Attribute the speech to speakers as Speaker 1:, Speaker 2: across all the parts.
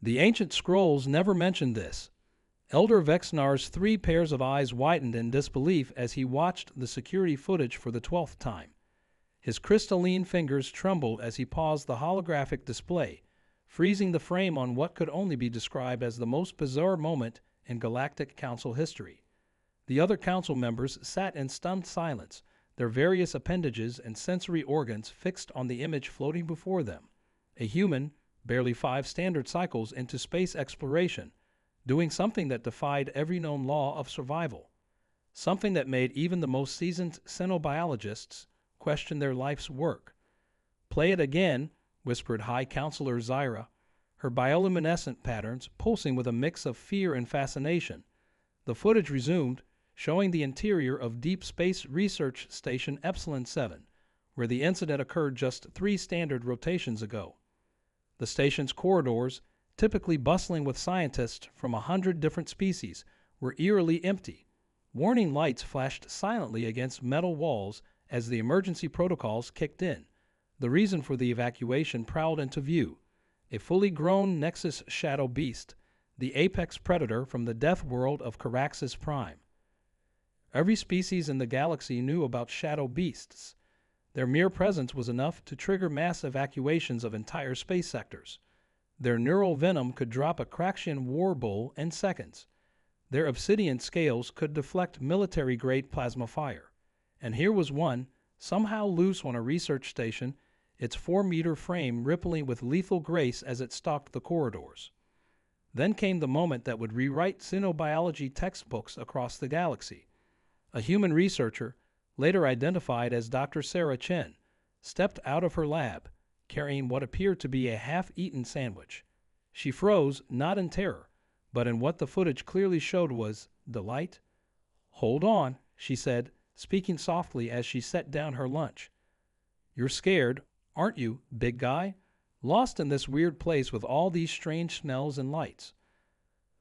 Speaker 1: The ancient scrolls never mentioned this. Elder Vexnar's 3 pairs of eyes widened in disbelief as he watched the security footage for the 12th time. His crystalline fingers trembled as he paused the holographic display, freezing the frame on what could only be described as the most bizarre moment in Galactic Council history. The other council members sat in stunned silence, their various appendages and sensory organs fixed on the image floating before them. A human, barely 5 standard cycles into space exploration, doing something that defied every known law of survival. Something that made even the most seasoned xenobiologists question their life's work. "Play it again," whispered High Counselor Zyra, her bioluminescent patterns pulsing with a mix of fear and fascination. The footage resumed, showing the interior of Deep Space Research Station Epsilon 7, where the incident occurred just 3 standard rotations ago. The station's corridors, typically bustling with scientists from 100 different species, were eerily empty. Warning lights flashed silently against metal walls as the emergency protocols kicked in. The reason for the evacuation prowled into view: a fully grown Nexus shadow beast, the apex predator from the death world of Caraxes Prime. Every species in the galaxy knew about shadow beasts. Their mere presence was enough to trigger mass evacuations of entire space sectors. Their neural venom could drop a Craxian war bull in seconds. Their obsidian scales could deflect military-grade plasma fire. And here was one, somehow loose on a research station, its 4-meter frame rippling with lethal grace as it stalked the corridors. Then came the moment that would rewrite xenobiology textbooks across the galaxy. A human researcher, later identified as Dr. Sarah Chen, stepped out of her lab, carrying what appeared to be a half-eaten sandwich. She froze, not in terror, but in what the footage clearly showed was delight. "Hold on," she said, speaking softly as she set down her lunch. "You're scared, aren't you, big guy? Lost in this weird place with all these strange smells and lights."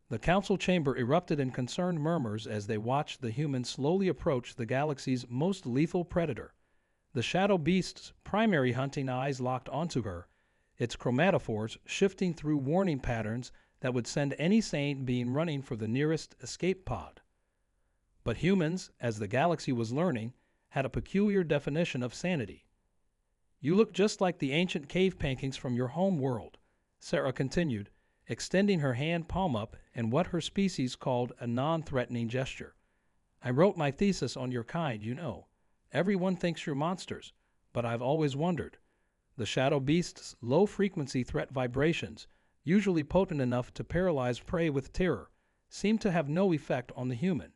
Speaker 1: The council chamber erupted in concerned murmurs as they watched the humans slowly approach the galaxy's most lethal predator. The shadow beast's primary hunting eyes locked onto her, its chromatophores shifting through warning patterns that would send any sane being running for the nearest escape pod. But humans, as the galaxy was learning, had a peculiar definition of sanity. "You look just like the ancient cave paintings from your home world," Sarah continued, extending her hand palm up in what her species called a non-threatening gesture. "I wrote my thesis on your kind, you know. Everyone thinks you're monsters, but I've always wondered. The shadow beast's low-frequency threat vibrations, usually potent enough to paralyze prey with terror, seemed to have no effect on the human.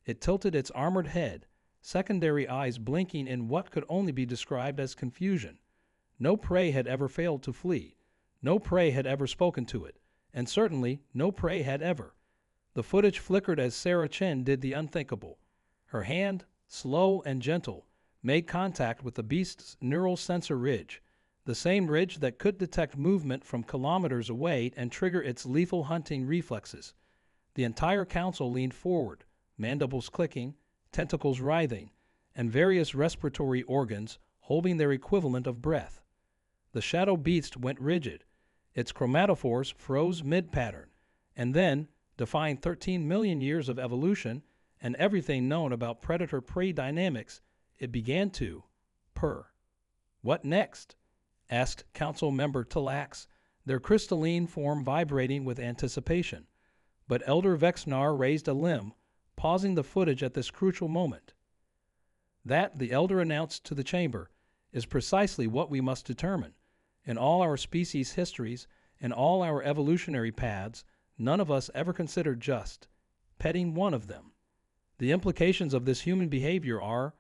Speaker 1: It tilted its armored head, secondary eyes blinking in what could only be described as confusion. No prey had ever failed to flee. No prey had ever spoken to it. And certainly no prey had ever." The footage flickered as Sarah Chen did the unthinkable. Her hand, slow and gentle, made contact with the beast's neural sensor ridge, the same ridge that could detect movement from kilometers away and trigger its lethal hunting reflexes. The entire council leaned forward, mandibles clicking, tentacles writhing, and various respiratory organs holding their equivalent of breath. The shadow beast went rigid. Its chromatophores froze mid-pattern, and then, defying 13 million years of evolution and everything known about predator-prey dynamics, it began to purr. "What next?" asked Council Member Talax, their crystalline form vibrating with anticipation. But Elder Vexnar raised a limb, pausing the footage at this crucial moment. "That," the Elder announced to the chamber, "is precisely what we must determine. In all our species' histories, in all our evolutionary paths, none of us ever considered just petting one of them. The implications of this human behavior are,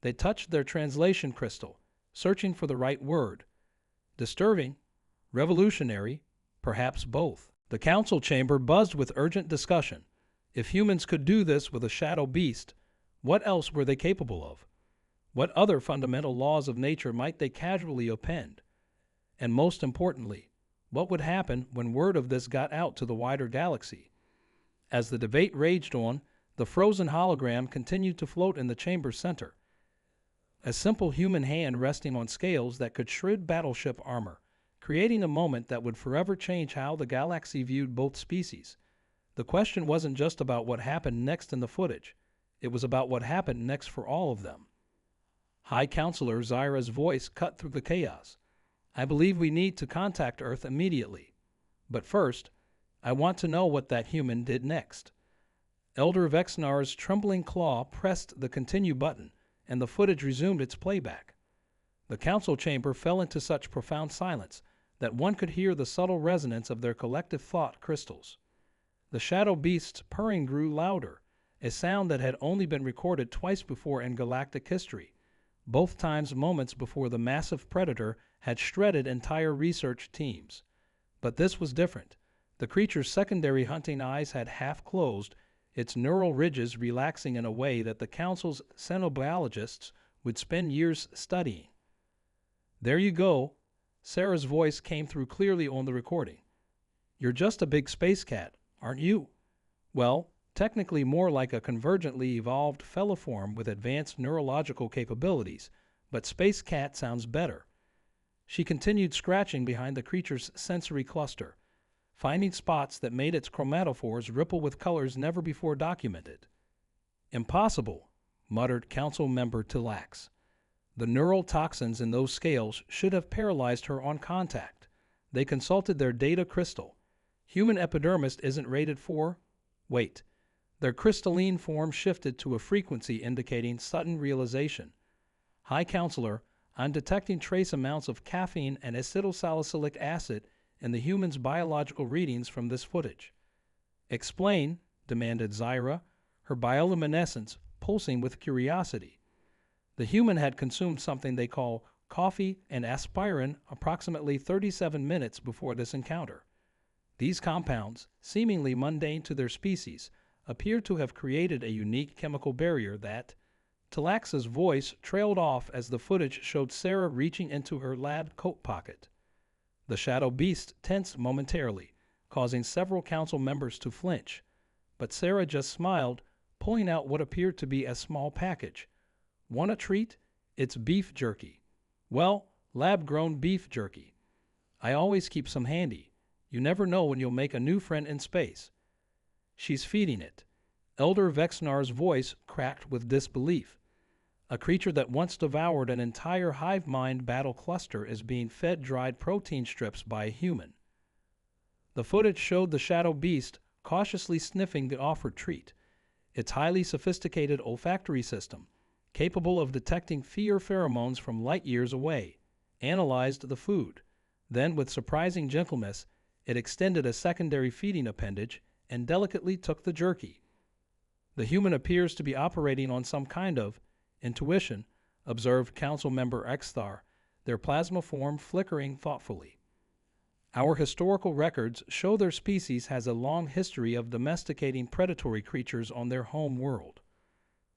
Speaker 1: they touched their translation crystal, searching for the right word. Disturbing, revolutionary, perhaps both." The council chamber buzzed with urgent discussion. If humans could do this with a shadow beast, what else were they capable of? What other fundamental laws of nature might they casually append? And most importantly, what would happen when word of this got out to the wider galaxy? As the debate raged on, the frozen hologram continued to float in the chamber's center. A simple human hand resting on scales that could shred battleship armor, creating a moment that would forever change how the galaxy viewed both species. The question wasn't just about what happened next in the footage. It was about what happened next for all of them. High Counselor Zyra's voice cut through the chaos. I believe we need to contact Earth immediately. But first, I want to know what that human did next. Elder Vexnar's trembling claw pressed the continue button, and the footage resumed its playback. The council chamber fell into such profound silence that one could hear the subtle resonance of their collective thought crystals. The shadow beast's purring grew louder, a sound that had only been recorded twice before in galactic history, both times moments before the massive predator had shredded entire research teams. But this was different. The creature's secondary hunting eyes had half closed, its neural ridges relaxing in a way that the council's xenobiologists would spend years studying. There you go. Sarah's voice came through clearly on the recording. You're just a big space cat, aren't you? Well, technically more like a convergently evolved felliform with advanced neurological capabilities, but space cat sounds better. She continued scratching behind the creature's sensory cluster, finding spots that made its chromatophores ripple with colors never before documented. Impossible, muttered Council Member Tilax. The neural toxins in those scales should have paralyzed her on contact. They consulted their data crystal. Human epidermis isn't rated for... Wait. Their crystalline form shifted to a frequency indicating sudden realization. High Counselor, I'm detecting trace amounts of caffeine and acetylsalicylic acid in the human's biological readings from this footage. Explain, demanded Zyra, her bioluminescence pulsing with curiosity. The human had consumed something they call coffee and aspirin approximately 37 minutes before this encounter. These compounds, seemingly mundane to their species, appear to have created a unique chemical barrier that... Tilax's voice trailed off as the footage showed Sarah reaching into her lab coat pocket. The shadow beast tensed momentarily, causing several council members to flinch. But Sarah just smiled, pulling out what appeared to be a small package. Want a treat? It's beef jerky. Well, lab-grown beef jerky. I always keep some handy. You never know when you'll make a new friend in space. She's feeding it. Elder Vexnar's voice cracked with disbelief. A creature that once devoured an entire hive mind battle cluster is being fed dried protein strips by a human. The footage showed the shadow beast cautiously sniffing the offered treat. Its highly sophisticated olfactory system, capable of detecting fear pheromones from light years away, analyzed the food. Then, with surprising gentleness, it extended a secondary feeding appendage and delicately took the jerky. The human appears to be operating on some kind of intuition, observed Council Member Exthar, their plasma form flickering thoughtfully. Our historical records show their species has a long history of domesticating predatory creatures on their home world.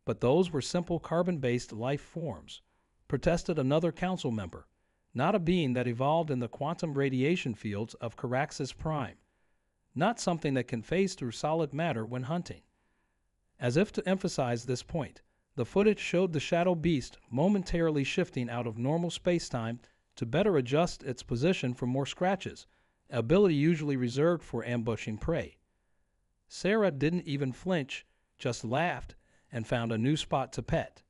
Speaker 1: But those were simple carbon-based life forms, protested another council member, not a being that evolved in the quantum radiation fields of Caraxes Prime, not something that can phase through solid matter when hunting. As if to emphasize this point, the footage showed the shadow beast momentarily shifting out of normal space-time to better adjust its position for more scratches, an ability usually reserved for ambushing prey. Sarah didn't even flinch, just laughed, and found a new spot to pet.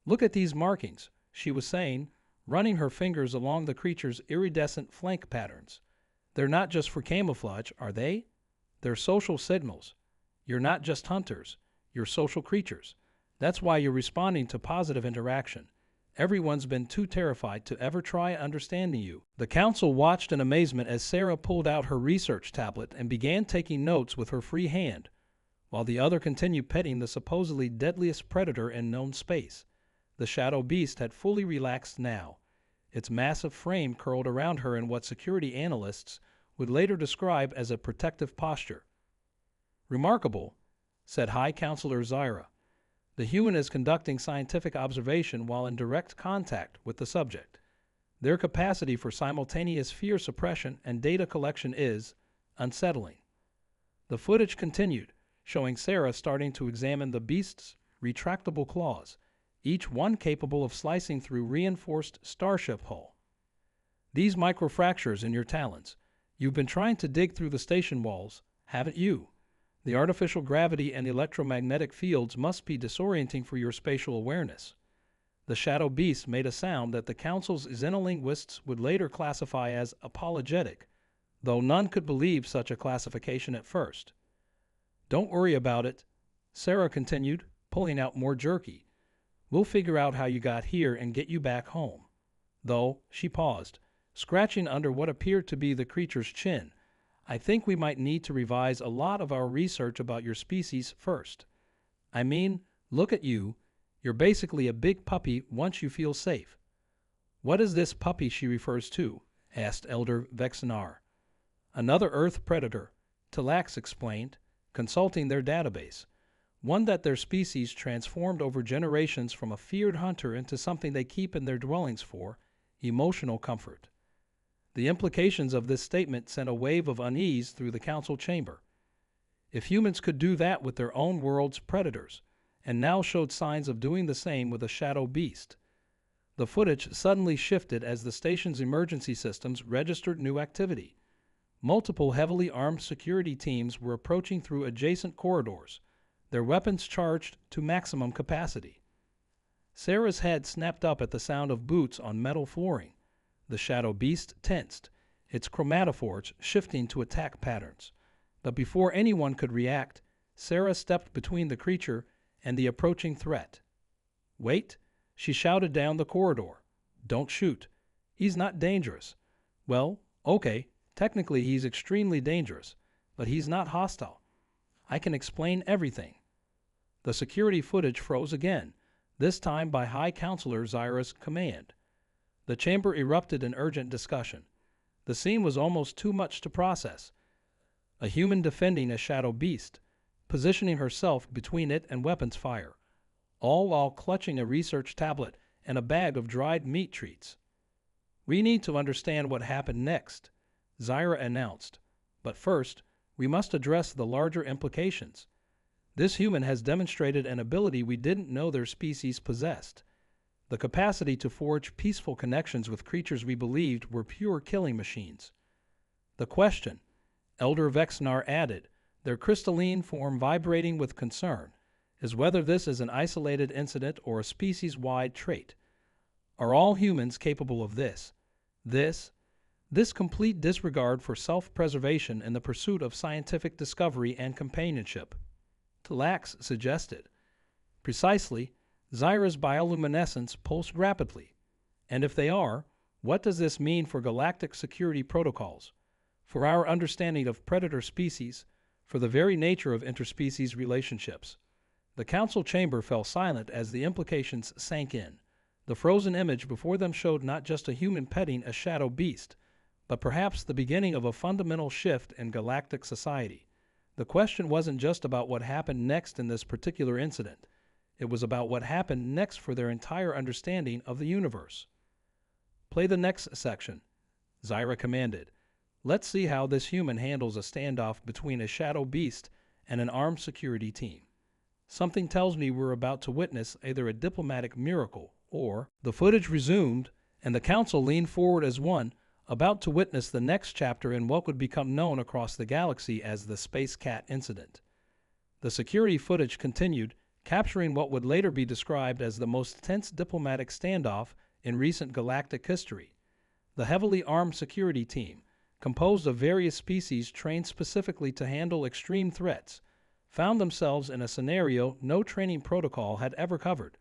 Speaker 1: Look at these markings, she was saying, running her fingers along the creature's iridescent flank patterns. They're not just for camouflage, are they? They're social signals. You're not just hunters, you're social creatures. That's why you're responding to positive interaction. Everyone's been too terrified to ever try understanding you. The council watched in amazement as Sarah pulled out her research tablet and began taking notes with her free hand, while the other continued petting the supposedly deadliest predator in known space. The shadow beast had fully relaxed now, its massive frame curled around her in what security analysts would later describe as a protective posture. Remarkable, said High Counselor Zyra. The human is conducting scientific observation while in direct contact with the subject. Their capacity for simultaneous fear suppression and data collection is unsettling. The footage continued, showing Sarah starting to examine the beast's retractable claws, each one capable of slicing through reinforced starship hull. These microfractures in your talons. You've been trying to dig through the station walls, haven't you? The artificial gravity and electromagnetic fields must be disorienting for your spatial awareness. The shadow beast made a sound that the Council's xenolinguists would later classify as apologetic, though none could believe such a classification at first. Don't worry about it, Sarah continued, pulling out more jerky. We'll figure out how you got here and get you back home. Though, she paused, scratching under what appeared to be the creature's chin. I think we might need to revise a lot of our research about your species first. I mean, look at you. You're basically a big puppy once you feel safe. What is this puppy she refers to? Asked Elder Vexnar. Another Earth predator, Talax explained, consulting their database. One that their species transformed over generations from a feared hunter into something they keep in their dwellings for emotional comfort. The implications of this statement sent a wave of unease through the council chamber. If humans could do that with their own world's predators, and now showed signs of doing the same with a shadow beast. The footage suddenly shifted as the station's emergency systems registered new activity. Multiple heavily armed security teams were approaching through adjacent corridors, their weapons charged to maximum capacity. Sarah's head snapped up at the sound of boots on metal flooring. The shadow beast tensed, its chromatophores shifting to attack patterns. But before anyone could react, Sarah stepped between the creature and the approaching threat. Wait, she shouted down the corridor. Don't shoot. He's not dangerous. Well, okay, technically he's extremely dangerous, but he's not hostile. I can explain everything. The security footage froze again, this time by High Counselor Zyra's command. The chamber erupted in urgent discussion. The scene was almost too much to process. A human defending a shadow beast, positioning herself between it and weapons fire, all while clutching a research tablet and a bag of dried meat treats. We need to understand what happened next, Zyra announced. But first, we must address the larger implications. This human has demonstrated an ability we didn't know their species possessed. The capacity to forge peaceful connections with creatures we believed were pure killing machines. The question, Elder Vexnar added, their crystalline form vibrating with concern, is whether this is an isolated incident or a species-wide trait. Are all humans capable of this? This complete disregard for self-preservation in the pursuit of scientific discovery and companionship. Talax suggested. Precisely, Zyra's bioluminescence pulsed rapidly. And if they are, what does this mean for galactic security protocols, for our understanding of predator species, for the very nature of interspecies relationships? The council chamber fell silent as the implications sank in. The frozen image before them showed not just a human petting a shadow beast, but perhaps the beginning of a fundamental shift in galactic society. The question wasn't just about what happened next in this particular incident. It was about what happened next for their entire understanding of the universe. Play the next section, Zyra commanded. Let's see how this human handles a standoff between a shadow beast and an armed security team. Something tells me we're about to witness either a diplomatic miracle or... The footage resumed, and the council leaned forward as one, about to witness the next chapter in what would become known across the galaxy as the Space Cat incident. The security footage continued, capturing what would later be described as the most tense diplomatic standoff in recent galactic history. The heavily armed security team, composed of various species trained specifically to handle extreme threats, found themselves in a scenario no training protocol had ever covered.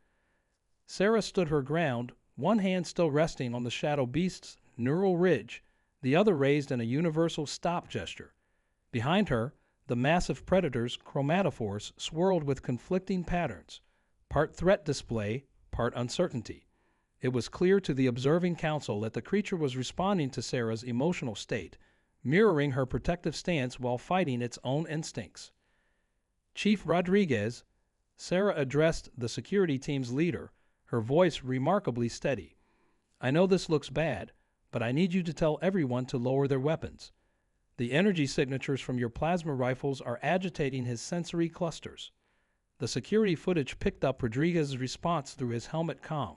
Speaker 1: Sarah stood her ground, one hand still resting on the shadow beast's neural ridge, the other raised in a universal stop gesture. Behind her, the massive predator's chromatophores swirled with conflicting patterns, part threat display, part uncertainty. It was clear to the observing council that the creature was responding to Sarah's emotional state, mirroring her protective stance while fighting its own instincts. Chief Rodriguez, Sarah addressed the security team's leader, her voice remarkably steady. I know this looks bad, but I need you to tell everyone to lower their weapons. The energy signatures from your plasma rifles are agitating his sensory clusters. The security footage picked up Rodriguez's response through his helmet comm.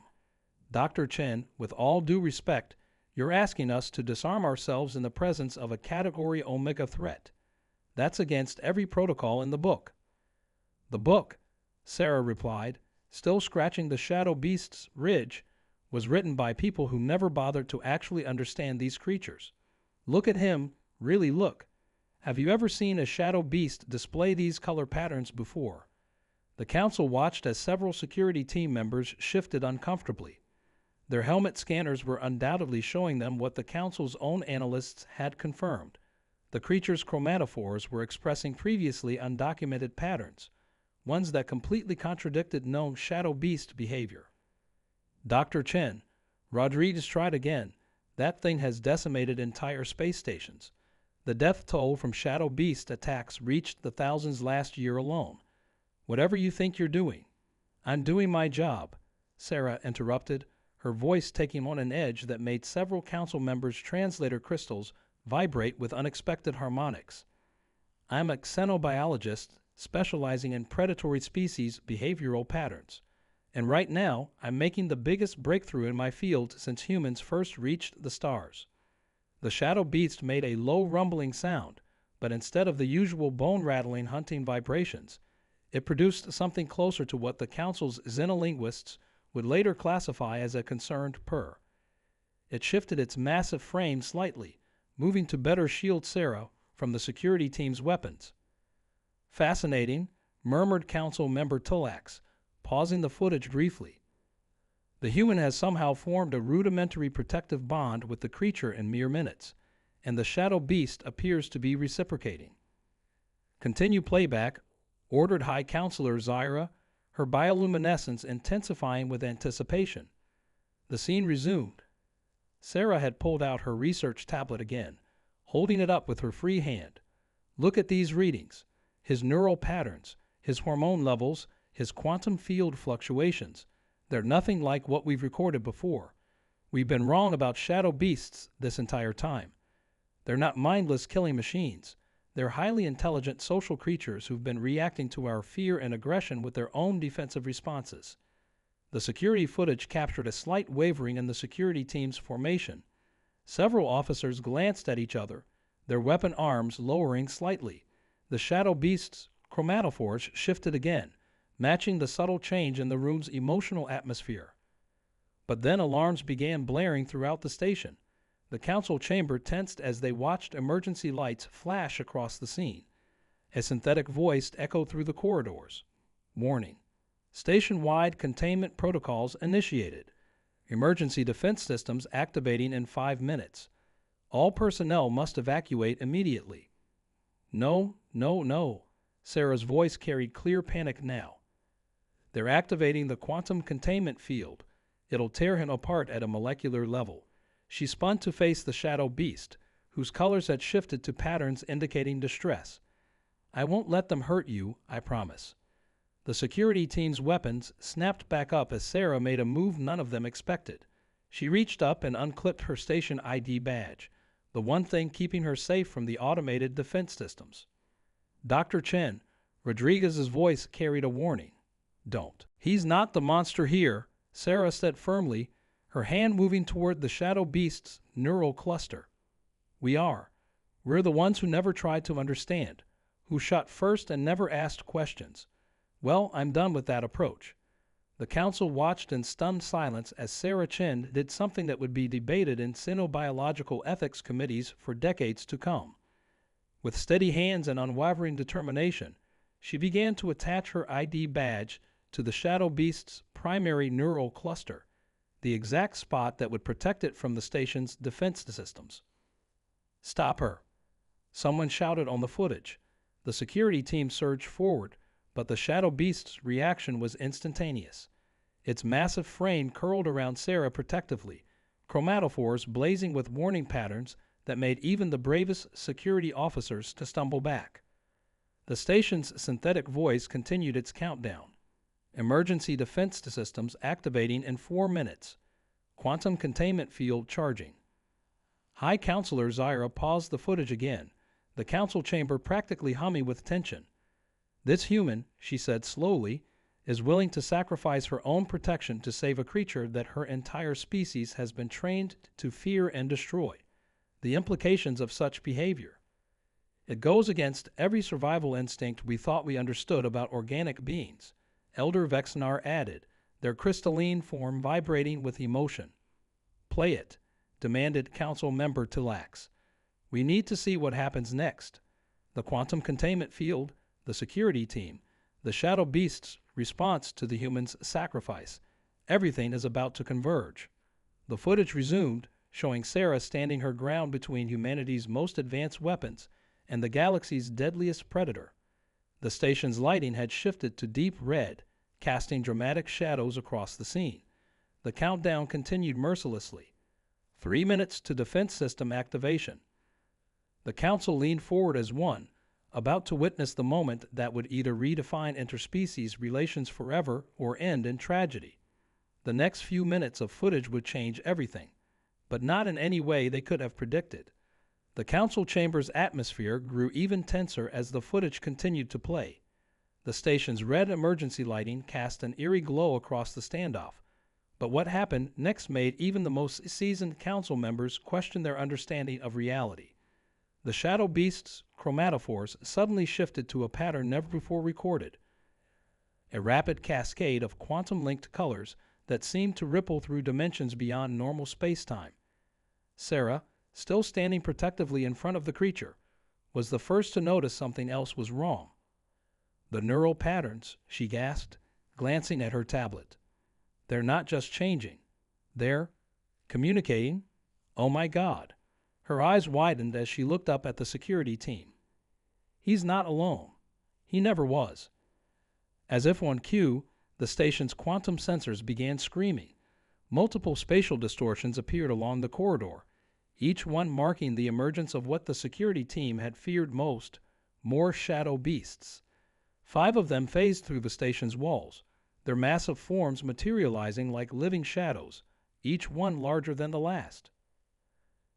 Speaker 1: Dr. Chen, with all due respect, You're asking us to disarm ourselves in the presence of a Category Omega threat. That's against every protocol in the book." "The book," Sarah replied, still scratching the shadow beast's ridge, "was written by people who never bothered to actually understand these creatures. Look at him, really look. Have you ever seen a shadow beast display these color patterns before?" The council watched as several security team members shifted uncomfortably. Their helmet scanners were undoubtedly showing them what the council's own analysts had confirmed. The creature's chromatophores were expressing previously undocumented patterns, ones that completely contradicted known shadow beast behavior. "Dr. Chen, Rodriguez tried again. That thing has decimated entire space stations. The death toll from shadow beast attacks reached the thousands last year alone. Whatever you think you're doing." "I'm doing my job," Sarah interrupted, her voice taking on an edge that made several council members' translator crystals vibrate with unexpected harmonics. "I'm a xenobiologist specializing in predatory species behavioral patterns. And right now, I'm making the biggest breakthrough in my field since humans first reached the stars." The shadow beast made a low rumbling sound, but instead of the usual bone-rattling hunting vibrations, it produced something closer to what the council's xenolinguists would later classify as a concerned purr. It shifted its massive frame slightly, moving to better shield Sarah from the security team's weapons. "Fascinating," murmured council member Tulax, pausing the footage briefly. "The human has somehow formed a rudimentary protective bond with the creature in mere minutes, and the shadow beast appears to be reciprocating." "Continue playback," ordered High Counselor Zyra, her bioluminescence intensifying with anticipation. The scene resumed. Sarah had pulled out her research tablet again, holding it up with her free hand. "Look at these readings. His neural patterns, his hormone levels, his quantum field fluctuations. They're nothing like what we've recorded before. We've been wrong about shadow beasts this entire time. They're not mindless killing machines. They're highly intelligent social creatures who've been reacting to our fear and aggression with their own defensive responses." The security footage captured a slight wavering in the security team's formation. Several officers glanced at each other, their weapon arms lowering slightly. The shadow beast's chromatophores shifted again, matching the subtle change in the room's emotional atmosphere. But then alarms began blaring throughout the station. The council chamber tensed as they watched emergency lights flash across the scene. A synthetic voice echoed through the corridors. "Warning. Station-wide containment protocols initiated. Emergency defense systems activating in 5 minutes. All personnel must evacuate immediately." "No, no, no." Sarah's voice carried clear panic now. "They're activating the quantum containment field. It'll tear him apart at a molecular level." She spun to face the shadow beast, whose colors had shifted to patterns indicating distress. "I won't let them hurt you, I promise." The security team's weapons snapped back up as Sarah made a move none of them expected. She reached up and unclipped her station ID badge, the one thing keeping her safe from the automated defense systems. "Dr. Chen," Rodriguez's voice carried a warning. "Don't." "He's not the monster here," Sarah said firmly, her hand moving toward the shadow beast's neural cluster. "We are. We're the ones who never tried to understand, who shot first and never asked questions. Well, I'm done with that approach." The council watched in stunned silence as Sarah Chen did something that would be debated in xenobiological ethics committees for decades to come. With steady hands and unwavering determination, she began to attach her ID badge to the shadow beast's primary neural cluster, the exact spot that would protect it from the station's defense systems. "Stop her!" Someone shouted on the footage. The security team surged forward, but the shadow beast's reaction was instantaneous. Its massive frame curled around Sarah protectively, chromatophores blazing with warning patterns that made even the bravest security officers to stumble back. The station's synthetic voice continued its countdown. Emergency defense systems activating in 4 minutes. Quantum containment field charging. High Counselor Zyra paused the footage again, the council chamber practically humming with tension. "This human," she said slowly, is willing to sacrifice her own protection to save a creature that her entire species has been trained to fear and destroy. The implications of such behavior. It goes against every survival instinct we thought we understood about organic beings, Elder Vexnar added, their crystalline form vibrating with emotion. Play it, demanded Council Member Tilax. We need to see what happens next. The quantum containment field, the security team, the shadow beast's response to the human's sacrifice. Everything is about to converge. The footage resumed, showing Sarah standing her ground between humanity's most advanced weapons and the galaxy's deadliest predator. The station's lighting had shifted to deep red, casting dramatic shadows across the scene. The countdown continued mercilessly. 3 minutes to defense system activation. The Council leaned forward as one, about to witness the moment that would either redefine interspecies relations forever or end in tragedy. The next few minutes of footage would change everything, but not in any way they could have predicted. The Council chamber's atmosphere grew even tenser as the footage continued to play. The station's red emergency lighting cast an eerie glow across the standoff, but what happened next made even the most seasoned Council members question their understanding of reality. The Shadow Beast's chromatophores suddenly shifted to a pattern never before recorded, a rapid cascade of quantum-linked colors that seemed to ripple through dimensions beyond normal space-time. Sarah, still standing protectively in front of the creature, was the first to notice something else was wrong. The neural patterns, she gasped, glancing at her tablet. They're not just changing. They're communicating. Oh my God. Her eyes widened as she looked up at the security team. He's not alone. He never was. As if on cue, the station's quantum sensors began screaming. Multiple spatial distortions appeared along the corridor, each one marking the emergence of what the security team had feared most, more shadow beasts. 5 of them phased through the station's walls, their massive forms materializing like living shadows, each one larger than the last.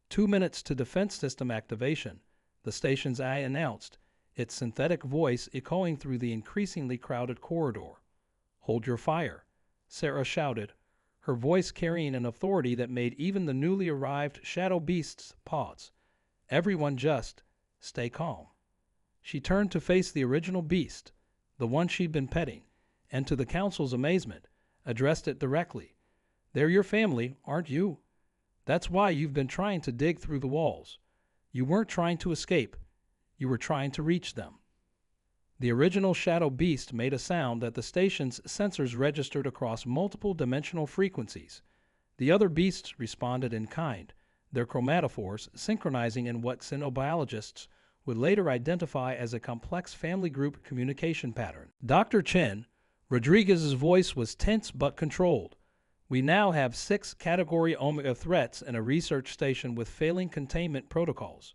Speaker 1: 2 minutes to defense system activation, the station's eye announced, its synthetic voice echoing through the increasingly crowded corridor. Hold your fire, Sarah shouted, her voice carrying an authority that made even the newly arrived shadow beasts pause. Everyone just stay calm. She turned to face the original beast, the one she'd been petting, and to the Council's amazement, addressed it directly. They're your family, aren't you? That's why you've been trying to dig through the walls. You weren't trying to escape. You were trying to reach them. The original shadow beast made a sound that the station's sensors registered across multiple dimensional frequencies. The other beasts responded in kind, their chromatophores synchronizing in what xenobiologists would later identify as a complex family group communication pattern. Dr. Chen, Rodriguez's voice was tense but controlled. We now have 6 Category Omega threats in a research station with failing containment protocols.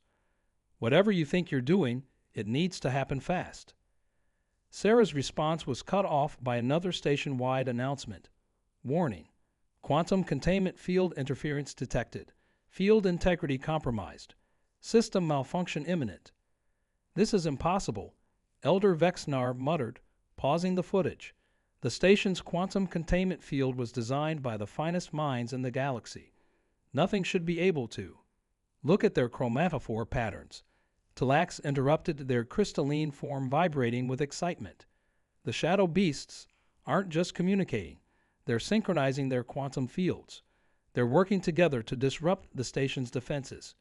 Speaker 1: Whatever you think you're doing, it needs to happen fast. Sarah's response was cut off by another station-wide announcement. Warning. Quantum containment field interference detected. Field integrity compromised. System malfunction imminent. This is impossible, Elder Vexnar muttered, pausing the footage. The station's quantum containment field was designed by the finest minds in the galaxy. Nothing should be able to. Look at their chromatophore patterns. Tilax interrupted, their crystalline form vibrating with excitement. The shadow beasts aren't just communicating. They're synchronizing their quantum fields. They're working together to disrupt the station's defenses.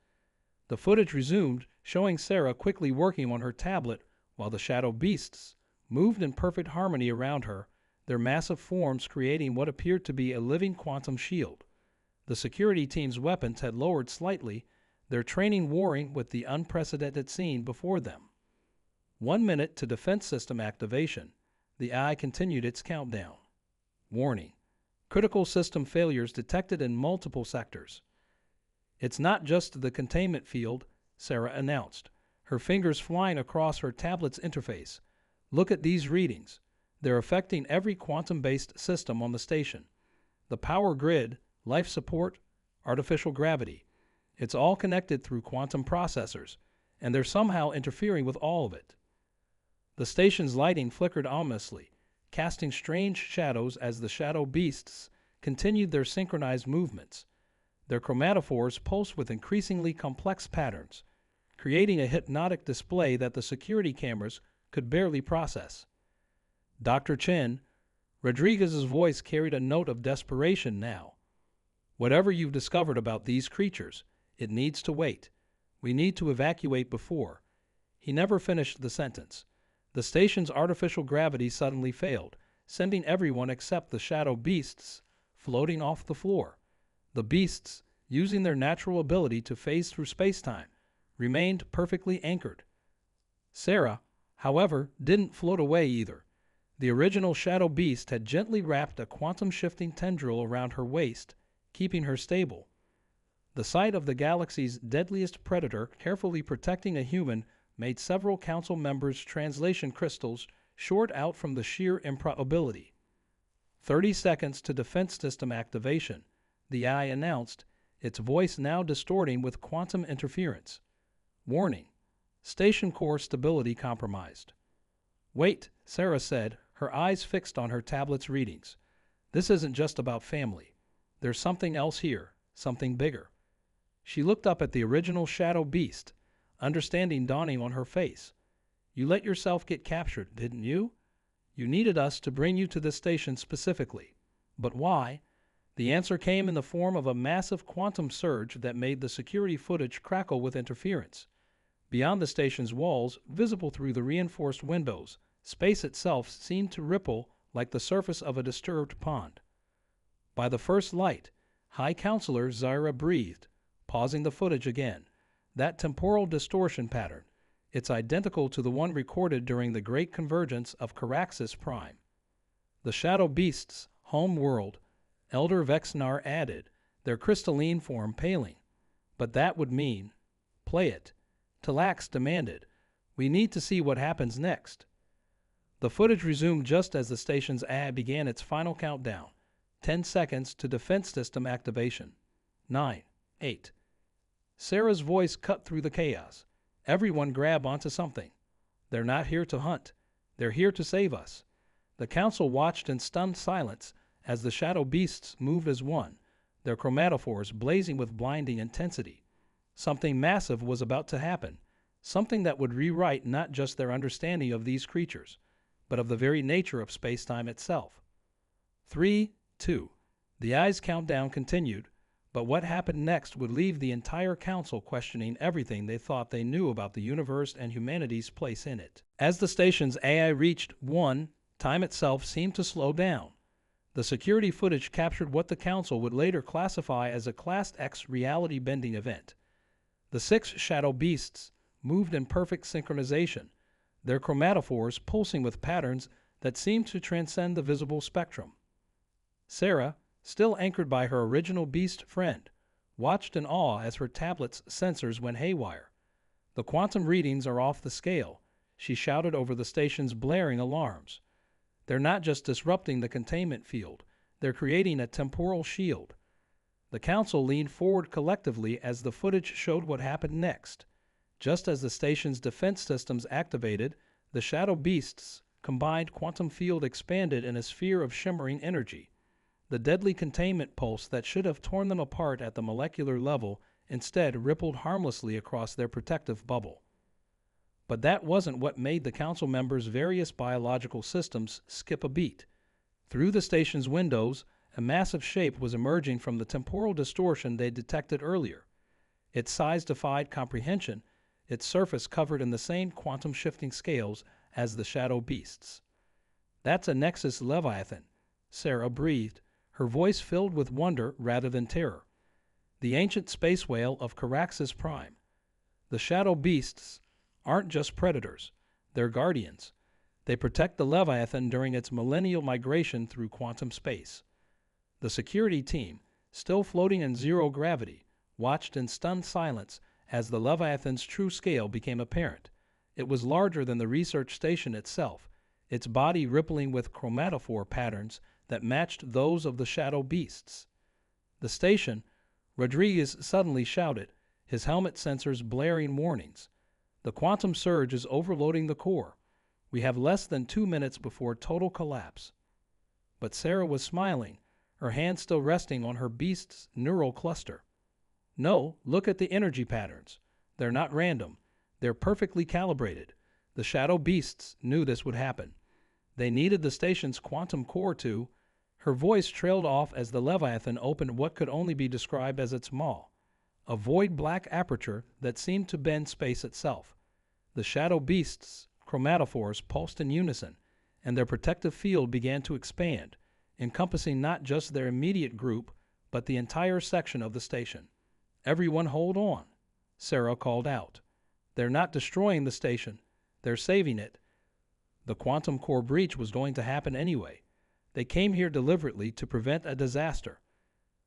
Speaker 1: The footage resumed, showing Sarah quickly working on her tablet while the shadow beasts moved in perfect harmony around her, their massive forms creating what appeared to be a living quantum shield. The security team's weapons had lowered slightly, their training warring with the unprecedented scene before them. 1 minute to defense system activation. The eye continued its countdown. Warning. Critical system failures detected in multiple sectors. It's not just the containment field, Sarah announced, her fingers flying across her tablet's interface. Look at these readings. They're affecting every quantum-based system on the station. The power grid, life support, artificial gravity. It's all connected through quantum processors, and they're somehow interfering with all of it. The station's lighting flickered ominously, casting strange shadows as the shadow beasts continued their synchronized movements. Their chromatophores pulsed with increasingly complex patterns, creating a hypnotic display that the security cameras could barely process. Dr. Chen, Rodriguez's voice carried a note of desperation now. Whatever you've discovered about these creatures, it needs to wait. We need to evacuate before. He never finished the sentence. The station's artificial gravity suddenly failed, sending everyone except the shadow beasts floating off the floor. The beasts, using their natural ability to phase through space-time, remained perfectly anchored. Sarah, however, didn't float away either. The original shadow beast had gently wrapped a quantum-shifting tendril around her waist, keeping her stable. The sight of the galaxy's deadliest predator carefully protecting a human made several council members' translation crystals short out from the sheer improbability. 30 seconds to defense system activation, the eye announced, its voice now distorting with quantum interference. Warning: station core stability compromised. Wait, Sarah said, her eyes fixed on her tablet's readings. This isn't just about family. There's something else here, something bigger. She looked up at the original shadow beast, understanding dawning on her face. You let yourself get captured, didn't you? You needed us to bring you to this station specifically. But why? The answer came in the form of a massive quantum surge that made the security footage crackle with interference. Beyond the station's walls, visible through the reinforced windows, space itself seemed to ripple like the surface of a disturbed pond. By the first light, High Counselor Zyra breathed, pausing the footage again. That temporal distortion pattern, it's identical to the one recorded during the Great Convergence of Caraxes Prime. The Shadow Beast's home world, Elder Vexnar added, their crystalline form paling. But that would mean... Play it. Talax demanded. We need to see what happens next. The footage resumed just as the station's ad began its final countdown. 10 seconds to defense system activation. 9, 8. Sarah's voice cut through the chaos. Everyone grab onto something. They're not here to hunt. They're here to save us. The council watched in stunned silence as the shadow beasts moved as one, their chromatophores blazing with blinding intensity. Something massive was about to happen, something that would rewrite not just their understanding of these creatures, but of the very nature of space-time itself. 3, 2. The Eye's countdown continued, but what happened next would leave the entire council questioning everything they thought they knew about the universe and humanity's place in it. As the station's AI reached 1, time itself seemed to slow down. The security footage captured what the council would later classify as a Class X reality-bending event. The 6 shadow beasts moved in perfect synchronization, their chromatophores pulsing with patterns that seemed to transcend the visible spectrum. Sarah, still anchored by her original beast friend, watched in awe as her tablet's sensors went haywire. The quantum readings are off the scale, she shouted over the station's blaring alarms. They're not just disrupting the containment field, they're creating a temporal shield. The council leaned forward collectively as the footage showed what happened next. Just as the station's defense systems activated, the shadow beasts' combined quantum field expanded in a sphere of shimmering energy. The deadly containment pulse that should have torn them apart at the molecular level instead rippled harmlessly across their protective bubble. But that wasn't what made the council members' various biological systems skip a beat. Through the station's windows, a massive shape was emerging from the temporal distortion they detected earlier. Its size defied comprehension, its surface covered in the same quantum-shifting scales as the shadow beasts. That's a Nexus Leviathan, Sarah breathed, her voice filled with wonder rather than terror. The ancient space whale of Caraxes Prime. The shadow beasts aren't just predators, they're guardians. They protect the Leviathan during its millennial migration through quantum space. The security team, still floating in zero gravity, watched in stunned silence as the Leviathan's true scale became apparent. It was larger than the research station itself, its body rippling with chromatophore patterns that matched those of the shadow beasts. The station, Rodriguez suddenly shouted, his helmet sensors blaring warnings. The quantum surge is overloading the core. We have less than 2 minutes before total collapse." But Sarah was smiling, her hand still resting on her beast's neural cluster. "No, look at the energy patterns. They're not random. They're perfectly calibrated. The shadow beasts knew this would happen. They needed the station's quantum core to—" Her voice trailed off as the Leviathan opened what could only be described as its maw, a void black aperture that seemed to bend space itself. The shadow beasts' chromatophores pulsed in unison, and their protective field began to expand, encompassing not just their immediate group, but the entire section of the station. "Everyone hold on," Sarah called out. "They're not destroying the station. They're saving it." The quantum core breach was going to happen anyway. They came here deliberately to prevent a disaster.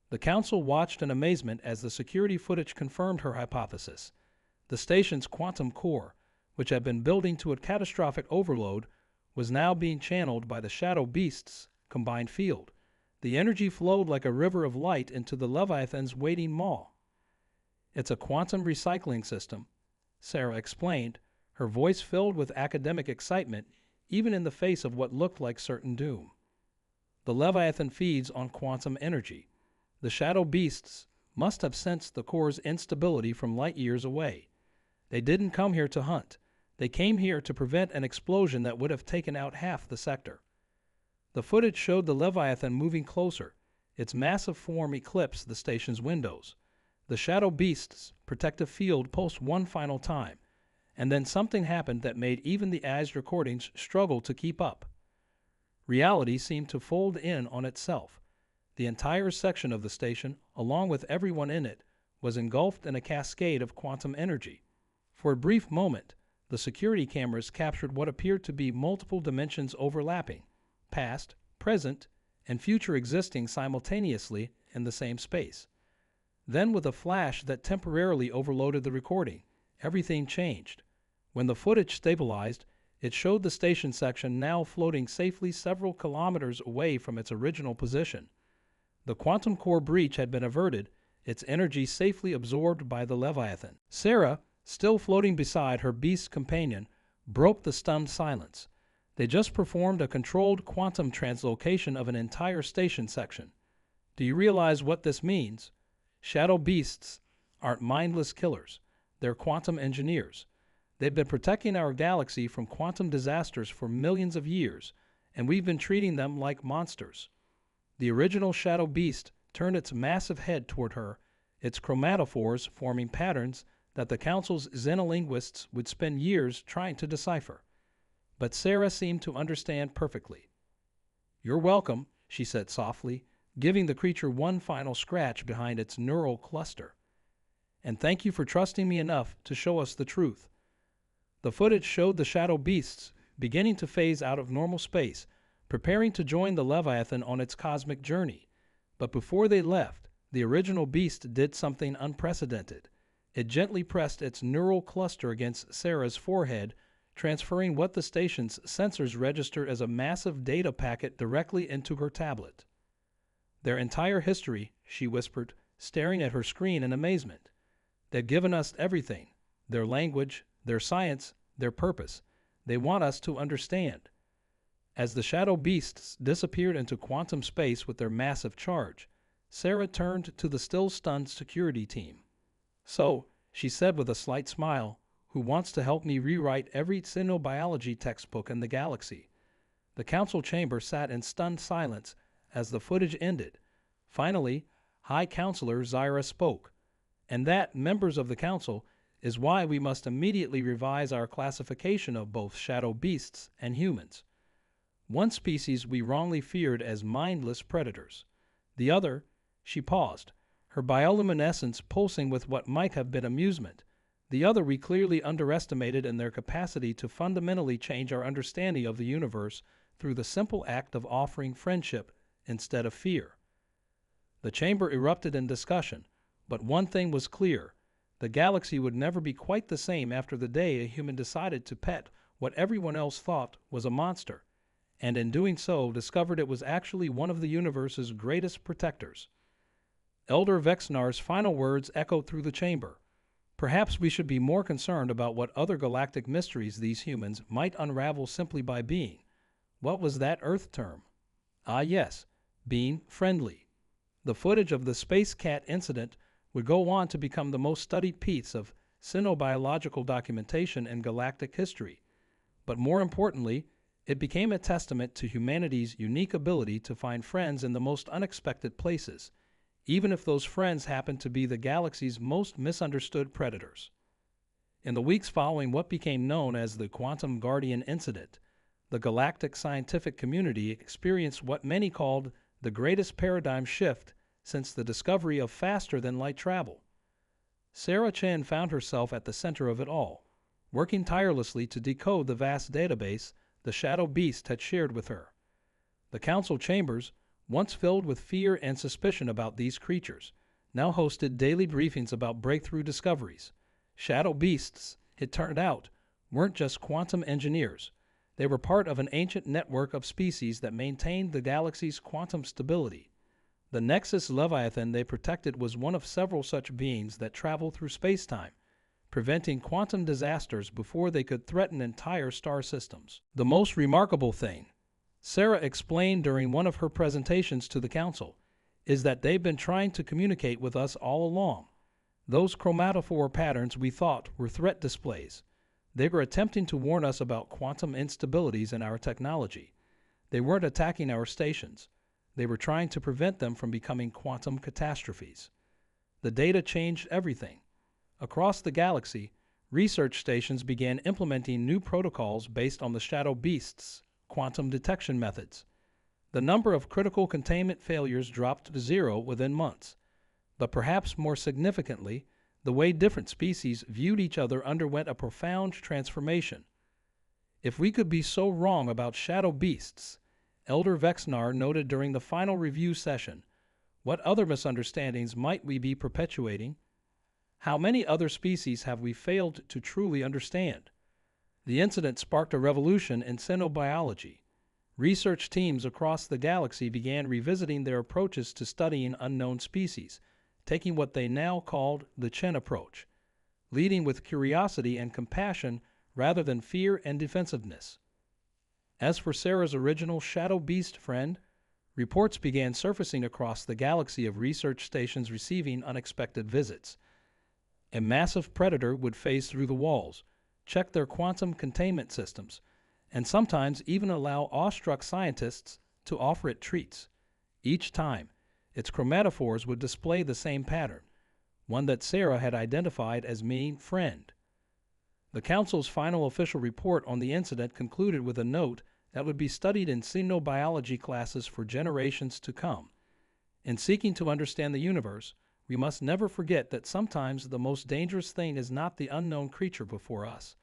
Speaker 1: The council watched in amazement as the security footage confirmed her hypothesis. The station's quantum core, which had been building to a catastrophic overload, was now being channeled by the shadow beasts' combined field. The energy flowed like a river of light into the Leviathan's waiting maw. "It's a quantum recycling system," Sarah explained, her voice filled with academic excitement, even in the face of what looked like certain doom. "The Leviathan feeds on quantum energy. The shadow beasts must have sensed the core's instability from light years away. They didn't come here to hunt. They came here to prevent an explosion that would have taken out half the sector." The footage showed the Leviathan moving closer. Its massive form eclipsed the station's windows. The shadow beast's protective field pulsed one final time, and then something happened that made even the eyes recordings struggle to keep up. Reality seemed to fold in on itself. The entire section of the station, along with everyone in it, was engulfed in a cascade of quantum energy. For a brief moment, the security cameras captured what appeared to be multiple dimensions overlapping, past, present, and future existing simultaneously in the same space. Then, with a flash that temporarily overloaded the recording, everything changed. When the footage stabilized, it showed the station section now floating safely several kilometers away from its original position. The quantum core breach had been averted, its energy safely absorbed by the Leviathan. Sarah, still floating beside her beast companion, broke the stunned silence. They just performed a controlled quantum translocation of an entire station section. "Do you realize what this means? Shadow beasts aren't mindless killers. They're quantum engineers. They've been protecting our galaxy from quantum disasters for millions of years, and we've been treating them like monsters." The original shadow beast turned its massive head toward her, its chromatophores forming patterns that the council's xenolinguists would spend years trying to decipher. But Sarah seemed to understand perfectly. "You're welcome," she said softly, giving the creature one final scratch behind its neural cluster. "And thank you for trusting me enough to show us the truth." The footage showed the shadow beasts beginning to phase out of normal space, preparing to join the Leviathan on its cosmic journey. But before they left, the original beast did something unprecedented. It gently pressed its neural cluster against Sarah's forehead, transferring what the station's sensors registered as a massive data packet directly into her tablet. "Their entire history," she whispered, staring at her screen in amazement. "They've given us everything, their language, their science, their purpose. They want us to understand." As the shadow beasts disappeared into quantum space with their massive charge, Sarah turned to the still stunned security team. "So," she said with a slight smile, "who wants to help me rewrite every xenobiology textbook in the galaxy?" The council chamber sat in stunned silence as the footage ended. Finally, High Counselor Zyra spoke. "And that, members of the council, is why we must immediately revise our classification of both shadow beasts and humans. One species we wrongly feared as mindless predators. The other," she paused, her bioluminescence pulsing with what might have been amusement. "The other we clearly underestimated in their capacity to fundamentally change our understanding of the universe through the simple act of offering friendship instead of fear." The chamber erupted in discussion, but one thing was clear. The galaxy would never be quite the same after the day a human decided to pet what everyone else thought was a monster, and in doing so discovered it was actually one of the universe's greatest protectors. Elder Vexnar's final words echoed through the chamber. Perhaps we should be more concerned about what other galactic mysteries these humans might unravel simply by being. What was that Earth term? Ah, yes, being friendly. The footage of the Space Cat incident would go on to become the most studied piece of xenobiological documentation in galactic history. But more importantly, it became a testament to humanity's unique ability to find friends in the most unexpected places, even if those friends happen to be the galaxy's most misunderstood predators. In the weeks following what became known as the Quantum Guardian incident, the galactic scientific community experienced what many called the greatest paradigm shift since the discovery of faster-than-light travel. Sarah Chen found herself at the center of it all, working tirelessly to decode the vast database the Shadow Beast had shared with her. The council chambers, once filled with fear and suspicion about these creatures, now hosted daily briefings about breakthrough discoveries. Shadow Beasts, it turned out, weren't just quantum engineers. They were part of an ancient network of species that maintained the galaxy's quantum stability. The Nexus Leviathan they protected was one of several such beings that travel through space-time, preventing quantum disasters before they could threaten entire star systems. The most remarkable thing, Sarah explained during one of her presentations to the council, is that they've been trying to communicate with us all along. Those chromatophore patterns we thought were threat displays. They were attempting to warn us about quantum instabilities in our technology. They weren't attacking our stations. They were trying to prevent them from becoming quantum catastrophes. The data changed everything. Across the galaxy, research stations began implementing new protocols based on the Shadow Beast's quantum detection methods. The number of critical containment failures dropped to zero within months. But perhaps more significantly, the way different species viewed each other underwent a profound transformation. If we could be so wrong about Shadow Beasts, Elder Vexnar noted during the final review session, what other misunderstandings might we be perpetuating? How many other species have we failed to truly understand? The incident sparked a revolution in xenobiology. Research teams across the galaxy began revisiting their approaches to studying unknown species, taking what they now called the Chen approach, leading with curiosity and compassion rather than fear and defensiveness. As for Sarah's original Shadow Beast friend, reports began surfacing across the galaxy of research stations receiving unexpected visits. A massive predator would phase through the walls, check their quantum containment systems, and sometimes even allow awestruck scientists to offer it treats. Each time, its chromatophores would display the same pattern, one that Sarah had identified as meaning friend. The Council's final official report on the incident concluded with a note that would be studied in xenobiology classes for generations to come. In seeking to understand the universe, we must never forget that sometimes the most dangerous thing is not the unknown creature before us,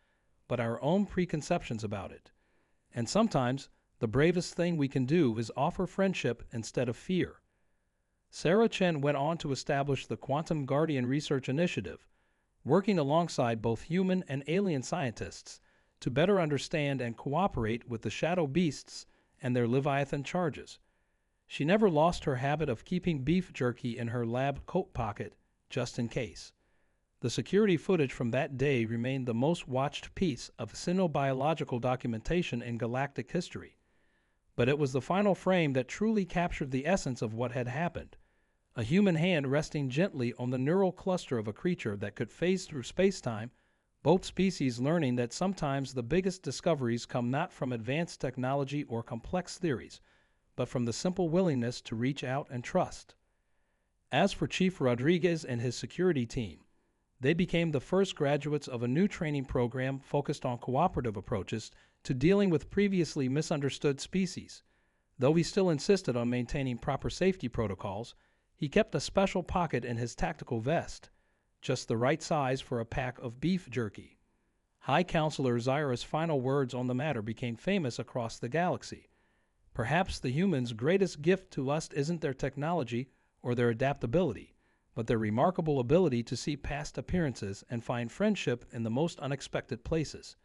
Speaker 1: but our own preconceptions about it. And sometimes the bravest thing we can do is offer friendship instead of fear. Sarah Chen went on to establish the Quantum Guardian Research Initiative, working alongside both human and alien scientists to better understand and cooperate with the Shadow Beasts and their Leviathan charges. She never lost her habit of keeping beef jerky in her lab coat pocket, just in case. The security footage from that day remained the most watched piece of xenobiological documentation in galactic history. But it was the final frame that truly captured the essence of what had happened. A human hand resting gently on the neural cluster of a creature that could phase through space-time, both species learning that sometimes the biggest discoveries come not from advanced technology or complex theories, but from the simple willingness to reach out and trust. As for Chief Rodriguez and his security team, they became the first graduates of a new training program focused on cooperative approaches to dealing with previously misunderstood species. Though he still insisted on maintaining proper safety protocols, he kept a special pocket in his tactical vest, just the right size for a pack of beef jerky. High Counselor Zyra's final words on the matter became famous across the galaxy. Perhaps the humans' greatest gift to us isn't their technology or their adaptability, but their remarkable ability to see past appearances and find friendship in the most unexpected places.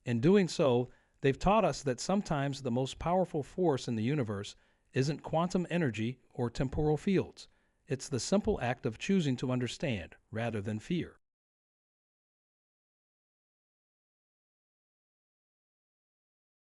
Speaker 1: In doing so, they've taught us that sometimes the most powerful force in the universe isn't quantum energy or temporal fields. It's the simple act of choosing to understand rather than fear.